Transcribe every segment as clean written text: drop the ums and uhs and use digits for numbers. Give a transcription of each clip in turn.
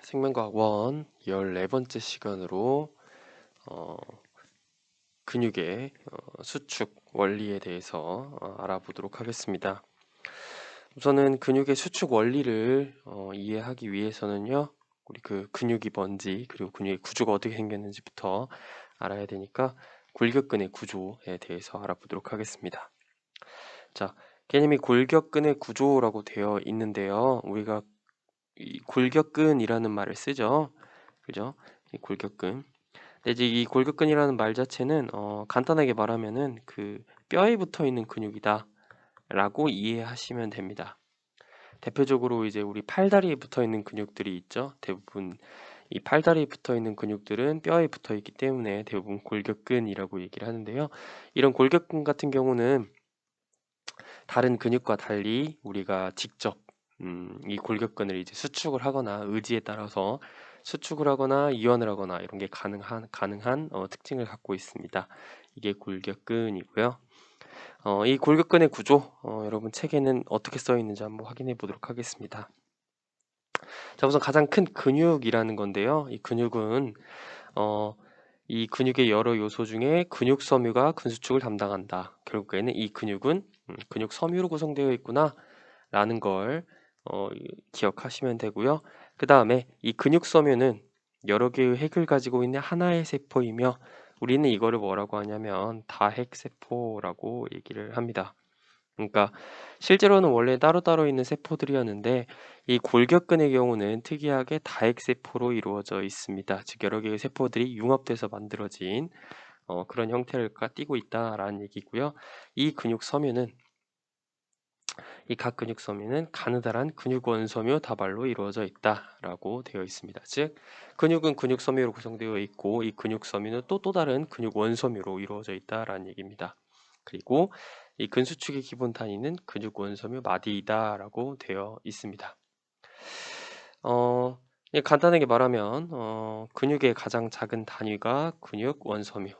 생명과학 1 14번째 시간으로 어, 근육의 수축 원리에 대해서 알아보도록 하겠습니다. 우선은 근육의 수축 원리를 이해하기 위해서는요, 우리 그 근육이 뭔지 그리고 근육의 구조가 어떻게 생겼는지부터 알아야 되니까 골격근의 구조에 대해서 알아보도록 하겠습니다. 자, 개념이 골격근의 구조라고 되어 있는데요. 우리가 이 골격근이라는 말을 쓰죠. 그죠? 이 골격근. 근데 이제 이 골격근이라는 말 자체는 간단하게 말하면은 그 뼈에 붙어 있는 근육이다라고 이해하시면 됩니다. 대표적으로 이제 우리 팔다리에 붙어 있는 근육들이 있죠. 대부분 이 팔다리에 붙어 있는 근육들은 뼈에 붙어 있기 때문에 대부분 골격근이라고 얘기를 하는데요. 이런 골격근 같은 경우는 다른 근육과 달리 우리가 직접 이 골격근을 이제 수축을 하거나 의지에 따라서 수축을 하거나 이완을 하거나 이런 게 가능한 특징을 갖고 있습니다. 이게 골격근이고요. 이 골격근의 구조, 여러분 책에는 어떻게 써 있는지 한번 확인해 보도록 하겠습니다. 자, 우선 가장 큰 근육이라는 건데요. 이 근육은 이 근육의 여러 요소 중에 근육 섬유가 근수축을 담당한다. 결국에는 이 근육은 근육 섬유로 구성되어 있구나 라는 걸 기억하시면 되고요. 그 다음에 이 근육 섬유는 여러 개의 핵을 가지고 있는 하나의 세포이며 우리는 이거를 뭐라고 하냐면 다핵세포라고 얘기를 합니다. 그러니까 실제로는 원래 따로따로 있는 세포들이었는데 이 골격근의 경우는 특이하게 다핵세포로 이루어져 있습니다. 즉 여러 개의 세포들이 융합돼서 만들어진 그런 형태를 띠고 있다라는 얘기고요. 이 근육 섬유는 이 각 근육 섬유는 가느다란 근육 원섬유 다발로 이루어져 있다라고 되어 있습니다. 즉 근육은 근육 섬유로 구성되어 있고 이 근육 섬유는 또 다른 근육 원섬유로 이루어져 있다라는 얘기입니다. 그리고 이 근수축의 기본 단위는 근육 원섬유 마디이다라고 되어 있습니다. 간단하게 말하면 근육의 가장 작은 단위가 근육 원섬유,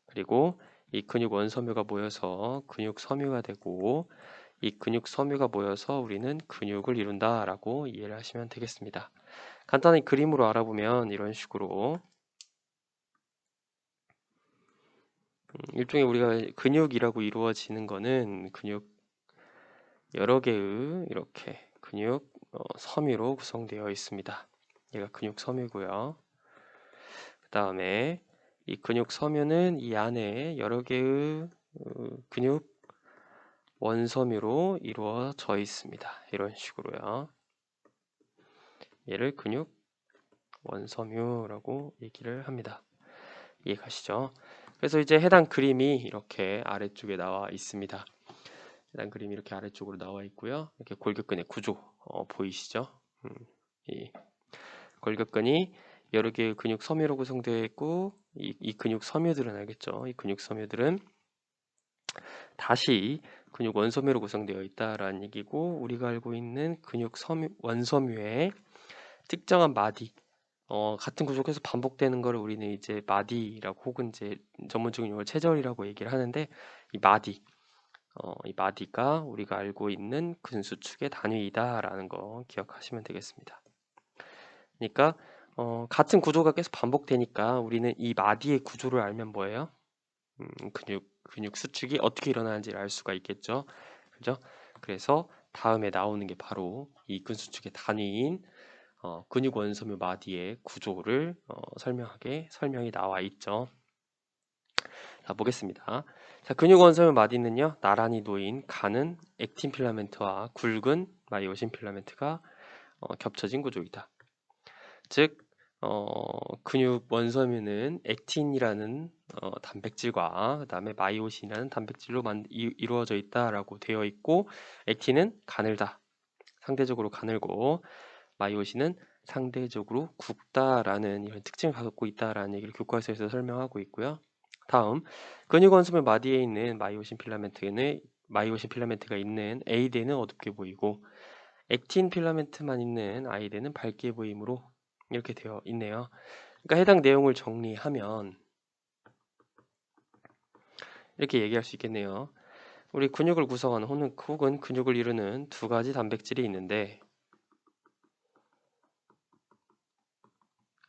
그리고 이 근육 원섬유가 모여서 근육 섬유가 되고 이 근육 섬유가 모여서 우리는 근육을 이룬다라고 이해를 하시면 되겠습니다. 간단히 그림으로 알아보면 이런 식으로 일종의 우리가 근육이라고 이루어지는 거는 근육 여러 개의 이렇게 근육 섬유로 구성되어 있습니다. 얘가 근육 섬유고요. 그 다음에 이 근육 섬유는 이 안에 여러 개의 근육 원섬유로 이루어져 있습니다. 이런 식으로요. 얘를 근육 원섬유라고 얘기를 합니다. 이해가시죠? 그래서 이제 해당 그림이 이렇게 아래쪽에 나와 있습니다. 해당 그림이 이렇게 아래쪽으로 나와 있고요. 이렇게 골격근의 구조 보이시죠? 이 골격근이 여러 개의 근육 섬유로 구성되어 있고 이 근육 섬유들은 알겠죠? 이 근육 섬유들은 다시 근육 원섬유로 구성되어 있다라는 얘기고 우리가 알고 있는 근육 원섬유의 특정한 마디 같은 구조에서 반복되는 것을 우리는 이제 마디라고 혹은 이제 전문적인 용어로 체절이라고 얘기를 하는데 이 마디가 우리가 알고 있는 근수축의 단위이다라는 거 기억하시면 되겠습니다. 그러니까 같은 구조가 계속 반복되니까 우리는 이 마디의 구조를 알면 뭐예요? 근육 수축이 어떻게 일어나는지를 알 수가 있겠죠. 그죠? 그래서 다음에 나오는 게 바로 이 근수축의 단위인 근육 원섬유 마디의 구조를 설명이 나와 있죠. 자, 보겠습니다. 자, 근육 원섬유 마디는요, 나란히 놓인 가는 액틴 필라멘트와 굵은 마이오신 필라멘트가 겹쳐진 구조이다. 즉, 근육 원섬유는 액틴이라는 단백질과 그 다음에 마이오신이라는 단백질로 이루어져 있다라고 되어 있고, 액틴은 가늘다, 상대적으로 가늘고, 마이오신은 상대적으로 굵다라는 이런 특징을 갖고 있다라는 얘기를 교과서에서 설명하고 있고요. 다음, 근육 원섬유 마디에 있는 마이오신 필라멘트가 있는 A대는 어둡게 보이고 액틴 필라멘트만 있는 I대는 밝게 보이므로 이렇게 되어 있네요. 그러니까 해당 내용을 정리하면 이렇게 얘기할 수 있겠네요. 우리 근육을 구성하는 혹은 근육을 이루는 두 가지 단백질이 있는데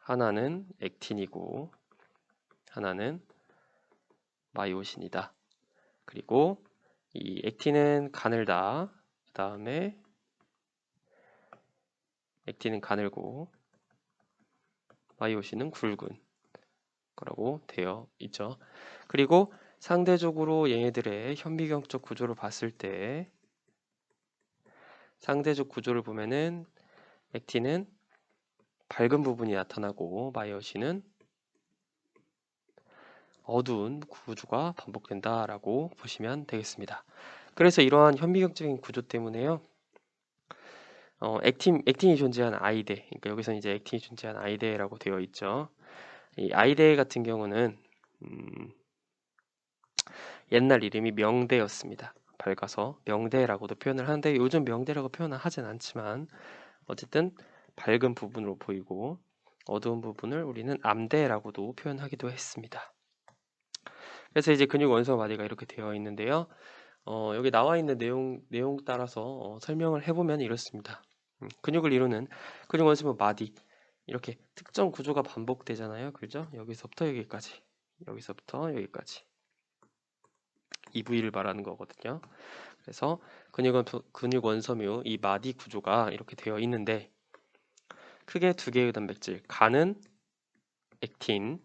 하나는 액틴이고 하나는 마이오신이다. 그리고 이 액틴은 가늘다. 그 다음에 액틴은 가늘고 마이오신은 굵은 거라고 되어 있죠. 그리고 상대적으로 얘네들의 현미경적 구조를 봤을 때 상대적 구조를 보면은 액틴은 밝은 부분이 나타나고 마이오신은 어두운 구조가 반복된다라고 보시면 되겠습니다. 그래서 이러한 현미경적인 구조 때문에요. 액틴이 존재하는 아이대, 그러니까 여기서 이제 액틴이 존재하는 아이대라고 되어 있죠. 이 아이대 같은 경우는 옛날 이름이 명대였습니다. 밝아서 명대라고도 표현을 하는데 요즘 명대라고 표현을 하진 않지만 어쨌든 밝은 부분으로 보이고 어두운 부분을 우리는 암대라고도 표현하기도 했습니다. 그래서 이제 근육 원소 마디가 이렇게 되어 있는데요. 여기 나와 있는 내용 따라서 설명을 해보면 이렇습니다. 근육을 이루는 근육 원소모 마디 이렇게 특정 구조가 반복되잖아요. 그죠? 여기서부터 여기까지, 여기서부터 여기까지 이 부위를 말하는 거거든요. 그래서 근육 원섬유 이 마디 구조가 이렇게 되어 있는데 크게 두 개의 단백질, 가는 액틴,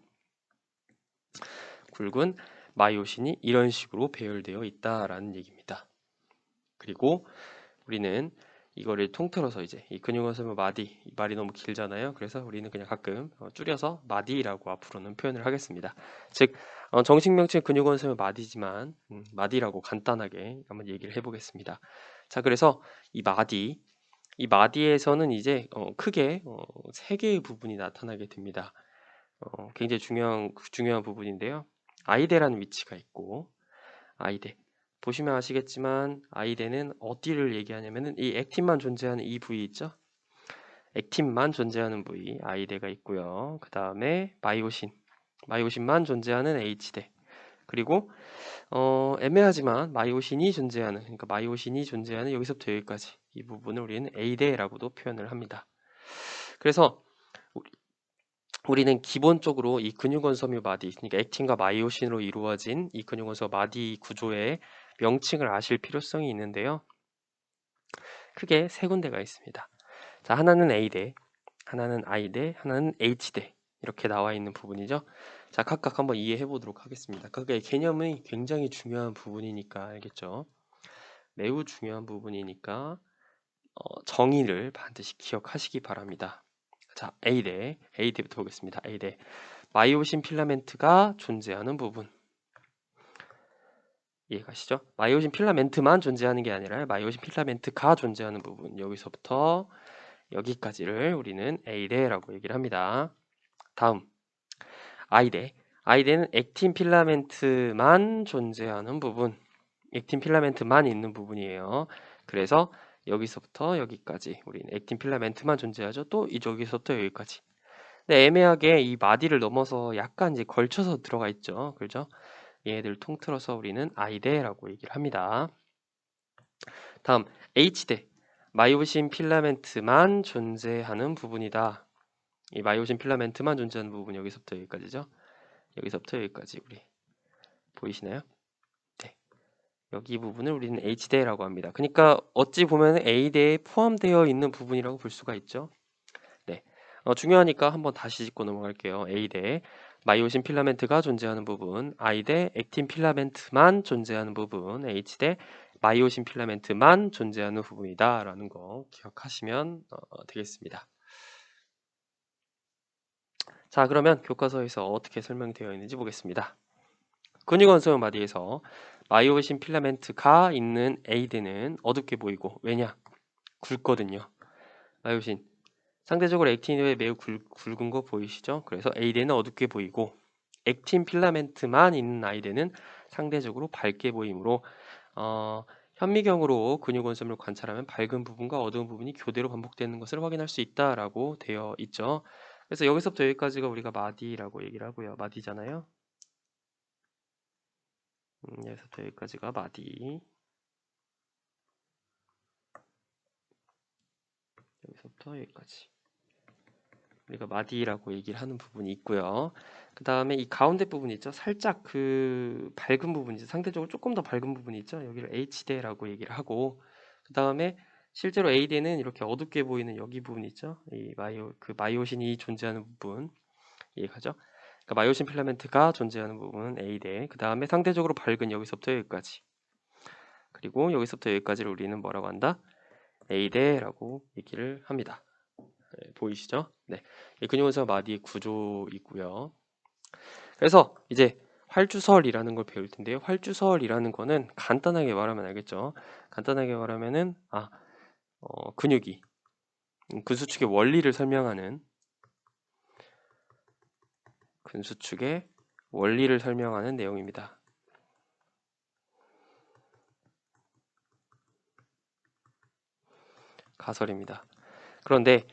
굵은 마이오신이 이런 식으로 배열되어 있다라는 얘기입니다. 그리고 우리는 이거를 통틀어서 이제 이 근육 원섬유 마디, 이 말이 너무 길잖아요. 그래서 우리는 그냥 가끔 줄여서 마디라고 앞으로는 표현을 하겠습니다. 즉 정식 명칭 근육 원섬유 마디지만 마디라고 간단하게 한번 얘기를 해보겠습니다. 자, 그래서 이 마디에서는 이제 크게 세 개의 부분이 나타나게 됩니다. 굉장히 중요한 부분인데요. 아이대라는 위치가 있고 아이대. 보시면 아시겠지만 아이대는 어디를 얘기하냐면은 이 액틴만 존재하는 이 부위 있죠? 액틴만 존재하는 부위 아이대가 있고요. 그 다음에 마이오신만 존재하는 H대. 그리고 애매하지만 마이오신이 존재하는 여기서부터 여기까지 이 부분을 우리는 A대라고도 표현을 합니다. 그래서 우리는 기본적으로 이 근육원섬유 마디, 그러니까 액틴과 마이오신으로 이루어진 이 근육원섬유 마디 구조의 명칭을 아실 필요성이 있는데요. 크게 세 군데가 있습니다. 자, 하나는 A대, 하나는 I대, 하나는 H대 이렇게 나와 있는 부분이죠. 자, 각각 한번 이해해 보도록 하겠습니다. 각각의 개념이 굉장히 중요한 부분이니까 알겠죠? 매우 중요한 부분이니까 정의를 반드시 기억하시기 바랍니다. 자, A대부터 보겠습니다. A대, 마이오신 필라멘트가 존재하는 부분. 이해가시죠? 마이오신 필라멘트만 존재하는 게 아니라 마이오신 필라멘트가 존재하는 부분. 여기서부터 여기까지를 우리는 A대라고 얘기를 합니다. 다음, I대. I대는 액틴 필라멘트만 존재하는 부분. 액틴 필라멘트만 있는 부분이에요. 그래서 여기서부터 여기까지 우리는 액틴 필라멘트만 존재하죠. 또 여기서부터 여기까지. 근데 애매하게 이 마디를 넘어서 약간 이제 걸쳐서 들어가 있죠. 그렇죠? 얘네들 통틀어서 우리는 I대라고 얘기를 합니다. 다음 H대. 마이오신 필라멘트만 존재하는 부분이다. 이 마이오신 필라멘트만 존재하는 부분 여기서부터 여기까지죠. 여기서부터 여기까지 우리 보이시나요? 네. 여기 부분을 우리는 H대라고 합니다. 그러니까 어찌 보면 A대에 포함되어 있는 부분이라고 볼 수가 있죠. 네. 중요하니까 한번 다시 짚고 넘어갈게요. A대 마이오신 필라멘트가 존재하는 부분, I대 액틴 필라멘트만 존재하는 부분, H대 마이오신 필라멘트만 존재하는 부분이다 라는 거 기억하시면 되겠습니다. 자, 그러면 교과서에서 어떻게 설명되어 있는지 보겠습니다. 근육원소형 마디에서 마이오신 필라멘트가 있는 A대는 어둡게 보이고, 왜냐? 굵거든요. 마이오신 상대적으로 액틴에 비해 매우 굵은 거 보이시죠? 그래서 A대는 어둡게 보이고 액틴 필라멘트만 있는 I대는 상대적으로 밝게 보이므로 현미경으로 근육 원섬을 관찰하면 밝은 부분과 어두운 부분이 교대로 반복되는 것을 확인할 수 있다라고 되어 있죠. 그래서 여기서부터 여기까지가 우리가 마디라고 얘기를 하고요. 마디잖아요. 여기서부터 여기까지가 마디. 여기서부터 여기까지. 우리가 마디라고 얘기를 하는 부분이 있고요. 그 다음에 이 가운데 부분 있죠. 살짝 그 밝은 부분이죠. 상대적으로 조금 더 밝은 부분이 있죠. 여기를 H대라고 얘기를 하고, 그 다음에 실제로 A대는 이렇게 어둡게 보이는 여기 부분 있죠. 이 마이오신이 존재하는 부분 이해가죠? 그러니까 마이오신 필라멘트가 존재하는 부분 A대. 그 다음에 상대적으로 밝은 여기서부터 여기까지. 그리고 여기서부터 여기까지를 우리는 뭐라고 한다? A대라고 얘기를 합니다. 네, 보이시죠? 네, 근육원상 마디의 구조이고요. 그래서 이제 활주설이라는 걸 배울 텐데요. 활주설이라는 거는 간단하게 말하면 알겠죠? 간단하게 말하면은 근육이 근수축의 원리를 설명하는 내용입니다. 가설입니다. 그런데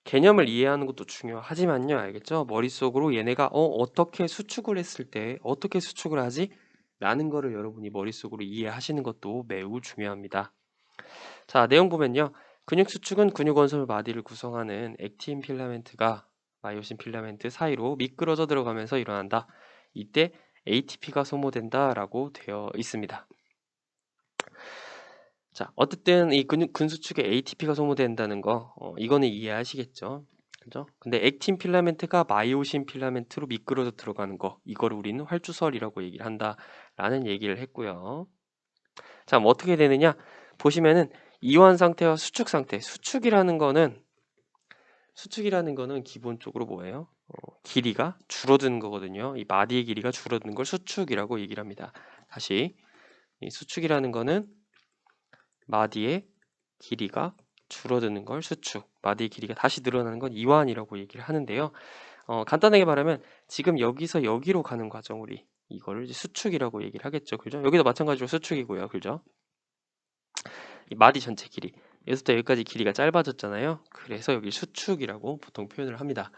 개념을 이해하는 것도 중요하지만요, 알겠죠? 머릿속으로 얘네가 어떻게 수축을 했을 때 어떻게 수축을 하지? 라는 거를 여러분이 머릿속으로 이해하시는 것도 매우 중요합니다. 자, 내용 보면요. 근육 수축은 근육 원소물 마디를 구성하는 액틴 필라멘트가 마이오신 필라멘트 사이로 미끄러져 들어가면서 일어난다. 이때 ATP가 소모된다 라고 되어 있습니다. 자, 어쨌든 이 근수축에 ATP가 소모된다는 거 이거는 이해하시겠죠? 그죠? 근데 액틴 필라멘트가 마이오신 필라멘트로 미끄러져 들어가는 거 이거를 우리는 활주설이라고 얘기를 한다라는 얘기를 했고요. 자, 뭐 어떻게 되느냐? 보시면은 이완 상태와 수축 상태. 수축이라는 거는 기본적으로 뭐예요? 길이가 줄어드는 거거든요. 이 마디의 길이가 줄어드는 걸 수축이라고 얘기를 합니다. 다시 이 수축이라는 거는 마디의 길이가 줄어드는 걸 수축, 마디의 길이가 다시 늘어나는 건 이완이라고 얘기를 하는데요. 간단하게 말하면 지금 여기서 여기로 가는 과정 우리 이거를 이제 수축이라고 얘기를 하겠죠. 그죠? 여기도 마찬가지로 수축이고요. 그죠? 이 마디 전체 길이 여기서부터 여기까지 길이가 짧아졌잖아요. 그래서 여기 수축이라고 보통 표현을 합니다.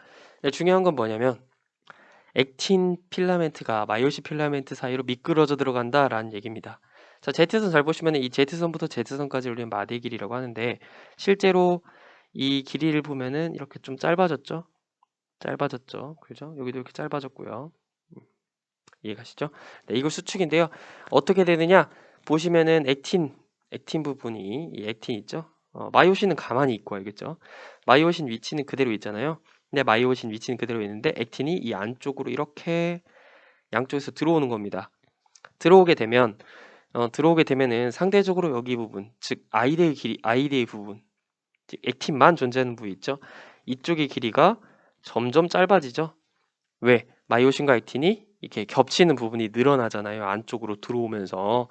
중요한 건 뭐냐면 액틴 필라멘트가 마이오신 필라멘트 사이로 미끄러져 들어간다라는 얘기입니다. 자, Z선 잘 보시면 이 Z선부터 Z선까지 우리는 마디의 길이라고 하는데 실제로 이 길이를 보면은 이렇게 좀 짧아졌죠? 짧아졌죠? 그죠? 여기도 이렇게 짧아졌고요. 이해가시죠? 네, 이거 수축인데요. 어떻게 되느냐? 보시면은 액틴 부분이 이 액틴 있죠? 마이오신은 가만히 있고 알겠죠? 마이오신 위치는 그대로 있잖아요. 근데 마이오신 위치는 그대로 있는데 액틴이 이 안쪽으로 이렇게 양쪽에서 들어오는 겁니다. 들어오게 되면은 상대적으로 여기 부분, 즉 아이데의 부분, 즉 액틴만 존재하는 부위 있죠? 이쪽의 길이가 점점 짧아지죠? 왜? 마이오신과 액틴이 이렇게 겹치는 부분이 늘어나잖아요. 안쪽으로 들어오면서.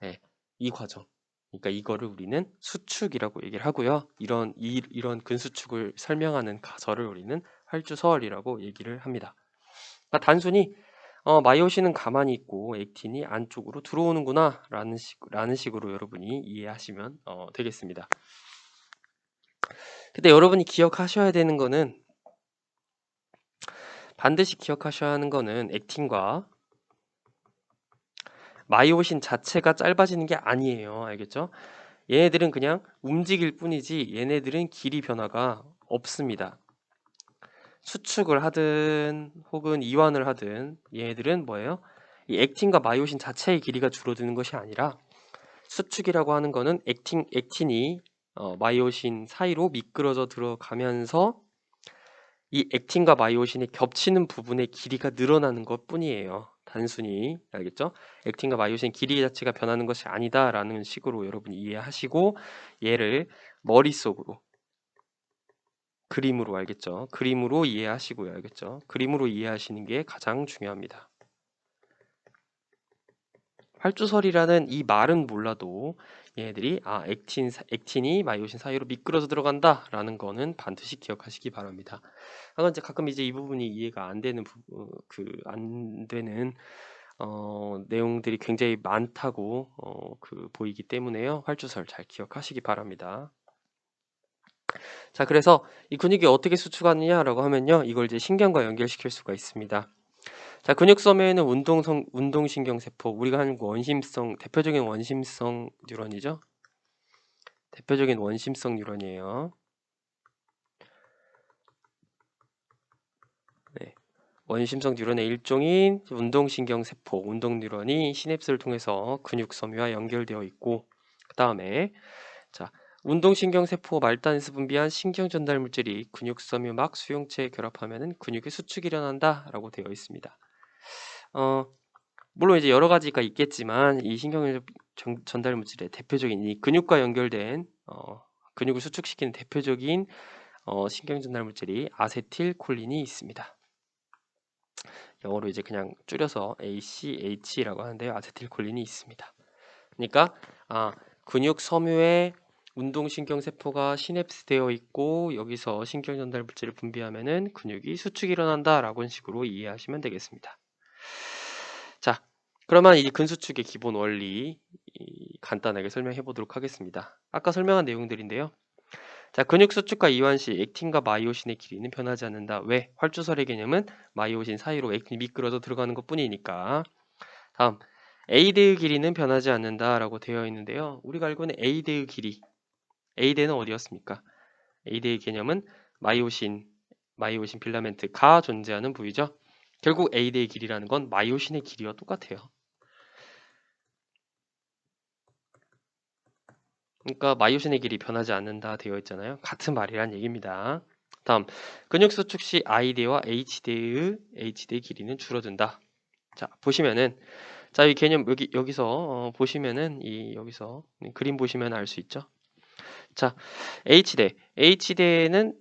네, 이 과정. 그러니까 이거를 우리는 수축이라고 얘기를 하고요. 이런 근수축을 설명하는 가설을 우리는 활주설이라고 얘기를 합니다. 그러니까 단순히 마이오신은 가만히 있고 액틴이 안쪽으로 들어오는구나 라는 식으로 여러분이 이해하시면 되겠습니다. 근데 여러분이 기억하셔야 되는 거는 반드시 기억하셔야 하는 거는 액틴과 마이오신 자체가 짧아지는 게 아니에요. 알겠죠? 얘네들은 그냥 움직일 뿐이지 얘네들은 길이 변화가 없습니다. 수축을 하든 혹은 이완을 하든 얘네들은 뭐예요? 이 액틴과 마이오신 자체의 길이가 줄어드는 것이 아니라 수축이라고 하는 거는 액틴이 마이오신 사이로 미끄러져 들어가면서 이 액틴과 마이오신이 겹치는 부분의 길이가 늘어나는 것 뿐이에요. 단순히 알겠죠? 액틴과 마이오신 길이 자체가 변하는 것이 아니다라는 식으로 여러분이 이해하시고 얘를 머릿속으로 그림으로 알겠죠? 그림으로 이해하시고요. 알겠죠? 그림으로 이해하시는 게 가장 중요합니다. 활주설이라는 이 말은 몰라도 얘네들이 액틴이 마이오신 사이로 미끄러져 들어간다라는 거는 반드시 기억하시기 바랍니다. 하지만 이제 가끔 이제 이 부분이 이해가 안 되는 안 되는 내용들이 굉장히 많다고 보이기 때문에요. 활주설 잘 기억하시기 바랍니다. 자, 그래서 이 근육이 어떻게 수축하느냐라고 하면요, 이걸 이제 신경과 연결시킬 수가 있습니다. 자, 근육섬에는 운동신경세포, 우리가 하는 대표적인 원심성 뉴런이죠. 대표적인 원심성 뉴런이에요. 원심성 뉴런의 일종인 운동신경세포, 운동뉴런이 시냅스를 통해서 근육섬유와 연결되어 있고, 그 다음에 자, 운동신경세포 말단에서 분비한 신경전달물질이 근육섬유 막 수용체에 결합하면 근육의 수축이 일어난다 라고 되어 있습니다. 물론 이제 여러 가지가 있겠지만 이 신경전달물질의 대표적인 이 근육과 연결된 근육을 수축시키는 대표적인 신경전달물질이 아세틸콜린이 있습니다. 영어로 이제 그냥 줄여서 ACH라고 하는데요. 아세틸콜린이 있습니다. 그러니까 근육 섬유에 운동신경세포가 시냅스되어 있고 여기서 신경전달물질을 분비하면은 근육이 수축이 일어난다라고 식으로 이해하시면 되겠습니다. 자, 그러면 이 근수축의 기본 원리 간단하게 설명해 보도록 하겠습니다. 아까 설명한 내용들인데요. 자, 근육 수축과 이완 시 액틴과 마이오신의 길이는 변하지 않는다. 왜? 활주설의 개념은 마이오신 사이로 액틴이 미끄러져 들어가는 것뿐이니까. 다음, A대의 길이는 변하지 않는다라고 되어 있는데요. 우리가 알고 있는 A대의 길이, A대는 어디였습니까? A대의 개념은 마이오신 필라멘트가 존재하는 부위죠. 결국 A대의 길이라는 건 마이오신의 길이와 똑같아요. 그러니까 마이오신의 길이 변하지 않는다 되어 있잖아요. 같은 말이란 얘기입니다. 다음, 근육 수축 시 I대와 H대의 길이는 줄어든다. 자, 보시면은 자, 이 개념 여기서 보시면은 여기서 그림 보시면 알 수 있죠. 자, H대는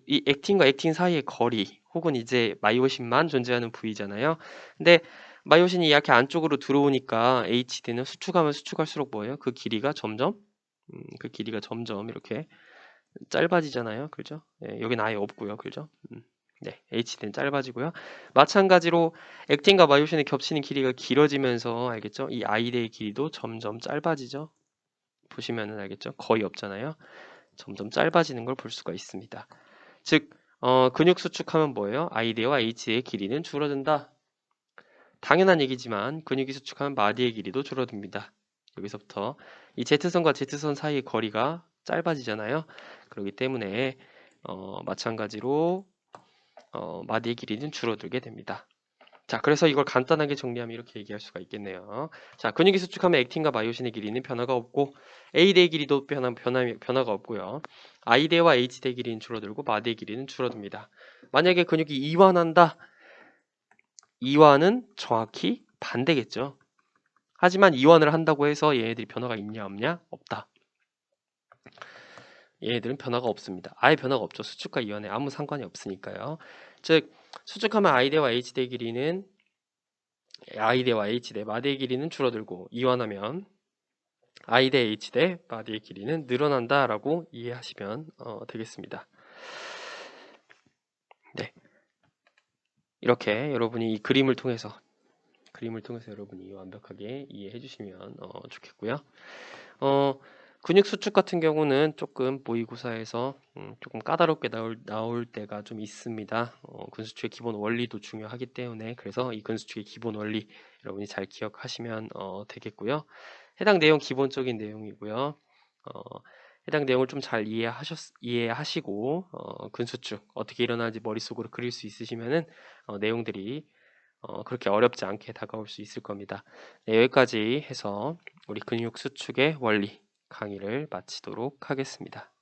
이 액틴과 액틴 사이의 거리 혹은 이제 마이오신만 존재하는 부위잖아요. 근데 마이오신이 이렇게 안쪽으로 들어오니까 H대는 수축하면 수축할수록 뭐예요? 그 길이가 점점 이렇게 짧아지잖아요. 그죠? 네, 여긴 아예 없고요. 그죠? 네, HD는 짧아지고요. 마찬가지로 액틴과 마이오신의 겹치는 길이가 길어지면서 알겠죠? 이 I대의 길이도 점점 짧아지죠. 보시면은 알겠죠? 거의 없잖아요. 점점 짧아지는 걸 볼 수가 있습니다. 즉, 근육 수축하면 뭐예요? I대와 H대의 길이는 줄어든다. 당연한 얘기지만 근육이 수축하면 마디의 길이도 줄어듭니다. 여기서부터 이 Z선과 Z선 사이의 거리가 짧아지잖아요. 그렇기 때문에 마찬가지로 마디의 길이는 줄어들게 됩니다. 자, 그래서 이걸 간단하게 정리하면 이렇게 얘기할 수가 있겠네요. 자, 근육이 수축하면 액틴과 마이오신의 길이는 변화가 없고 A대의 길이도 변화가 없고요. I대와 H대의 길이는 줄어들고 마디의 길이는 줄어듭니다. 만약에 근육이 이완한다. 이완은 정확히 반대겠죠. 하지만 이완을 한다고 해서 얘네들이 변화가 있냐 없냐? 없다. 얘네들은 변화가 없습니다. 아예 변화가 없죠. 수축과 이완에 아무 상관이 없으니까요. 즉 수축하면 I대와 H대 길이는 I대와 H대 마디의 길이는 줄어들고 이완하면 I대 H대 마디의 길이는 늘어난다라고 이해하시면 되겠습니다. 네, 이렇게 여러분이 이 그림을 통해서 여러분이 완벽하게 이해해 주시면 좋겠고요. 근육 수축 같은 경우는 조금 모의고사에서 조금 까다롭게 나올 때가 좀 있습니다. 근수축의 기본 원리도 중요하기 때문에 그래서 이 근수축의 기본 원리 여러분이 잘 기억하시면 되겠고요. 해당 내용 기본적인 내용이고요. 해당 내용을 좀 잘 이해하시고 근수축 어떻게 일어나는지 머릿속으로 그릴 수 있으시면은 내용들이 그렇게 어렵지 않게 다가올 수 있을 겁니다. 네, 여기까지 해서 우리 근육 수축의 원리 강의를 마치도록 하겠습니다.